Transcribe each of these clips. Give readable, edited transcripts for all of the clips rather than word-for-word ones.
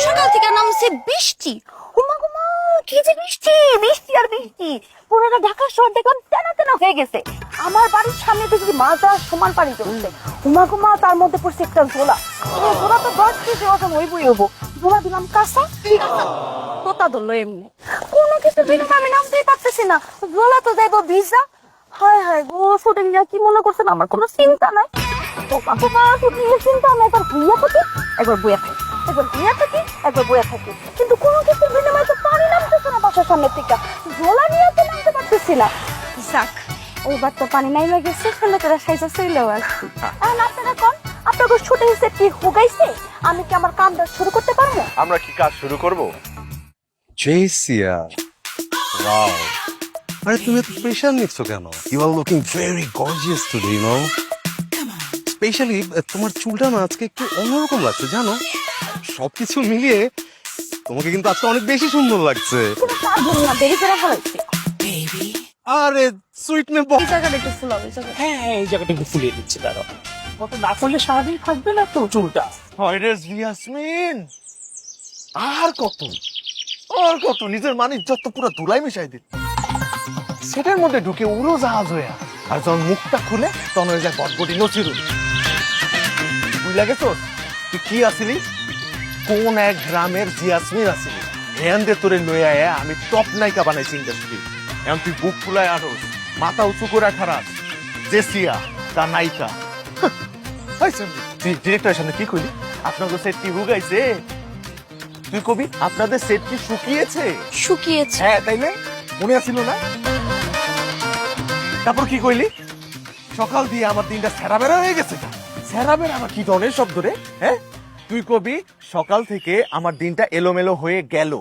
সকাল থেকে নামছে বৃষ্টি। হুমা হুমা, কি যে বৃষ্টি, বৃষ্টি আর বৃষ্টি। পুরোটা ঢাকা শহর দেখলাম তেনা তেনা হয়ে গেছে। আমার বাড়ির সামনে দেখি মাথার সমান পানি জমছে। হুমা হুমা, তার মধ্যে পড়ছে একটা ঝোলা। ঝোলা তো 10 কেজি ওজন হইবই হইব। ঝোলা দিলাম কাঁচা, তোতা ধরলো এমনি। কোনো কিছু দিলাম আমি নামতেই পারতেছি না। ঝোলা তো যাইবো ভিজা। হায় হায় গো, শুটিং নিয়ে কি মনে করছেন? আমার কোনো চিন্তা নাই। চিন্তা নাই, তার ভুইয়া থাকি একবার বইয়া থাকি, একবার বইয়া থাকি, একবার বইয়া থাকি, কিন্তু কোনো কিছু বিনিময়ে তো পানি নামতেছে না বাসার সামনের থেকে। ঝোলা নিয়ে তো নামতে পারতেছি না। যাক, ওইবার তো পানি নাই গেছে, সুন্দর করে সাইজা চইলেও আসছি। এখন আপনারা কোন, আপনাকে শুটিং সেট কি হুগাইছে? আমি কি আমার কামটা শুরু করতে পারবো? আমরা কি কাজ শুরু করব? জেসিয়া, ওয়াও, আরে তুমি এত স্পেশাল নিচ্ছ কেন? You are looking very gorgeous today, you know. Specially তোমার চুলটা না আজকে একটু অন্যরকম লাগছে, জানো। সবকিছু মিলিয়ে তোমাকে কিন্তু আজকে অনেক বেশি সুন্দর লাগছে। পারবো না, দেরি করে ফেলাইছি। আরে সুইট মে এই জায়গাটা একটু ফুলাও, এই জায়গাটা। হ্যাঁ এই জায়গাটা একটু ফুলিয়ে দিচ্ছি দাঁড়াও। কত না করলে সারাদিন থাকবে না তো চুলটা। হায়রে ইয়াসমিন, আর কত আর কত নিজের মান ইজ্জত তো পুরো ধুলাই মিশাই দিল। সেটার মধ্যে ঢুকে উড়ো জাহাজ হইয়া, আর যখন মুখটা খুলে তখন হয়ে যায় বটবটি নচিরুল। বুঝলা গেছোস তুই কি আসিলি? কোন এক গ্রামের জিয়াসমিন আসিলি। হ্যান দে তোরে লইয়া আয়া আমি টপ নায়িকা বানাইছি ইন্ডাস্ট্রি। এখন তুই বুক ফুলায় আরোস, মাথা উঁচু করে খারাপ। জেসিয়া তা নায়িকা। তুই ডিরেক্টরের সামনে কি কইলি? আপনাদের সেট কি হুগাইছে? তুই কবি আপনাদের সেট কি শুকিয়েছে? শুকিয়েছে। হ্যাঁ তাইলে মনে আছিল না? তারপর কি কইলি? সকাল দিয়ে আমার দিনটা সেরা বেড়া হয়ে গেছে। সেরা বেড়া আমার কি ধরনের শব্দ রে? হ্যাঁ তুই কবি সকাল থেকে আমার দিনটা এলোমেলো হয়ে গেল।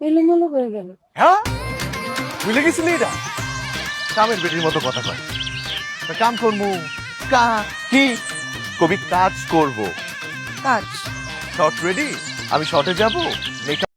এলোমেলো হয়ে গেল। হ্যাঁ বুঝলে গেছিলি? এটা কামের বেটির মতো কথা কয়। তা কাম করবো কি কবি কাজ করব। কাজ। Short ready? আমি শর্টে যাবো।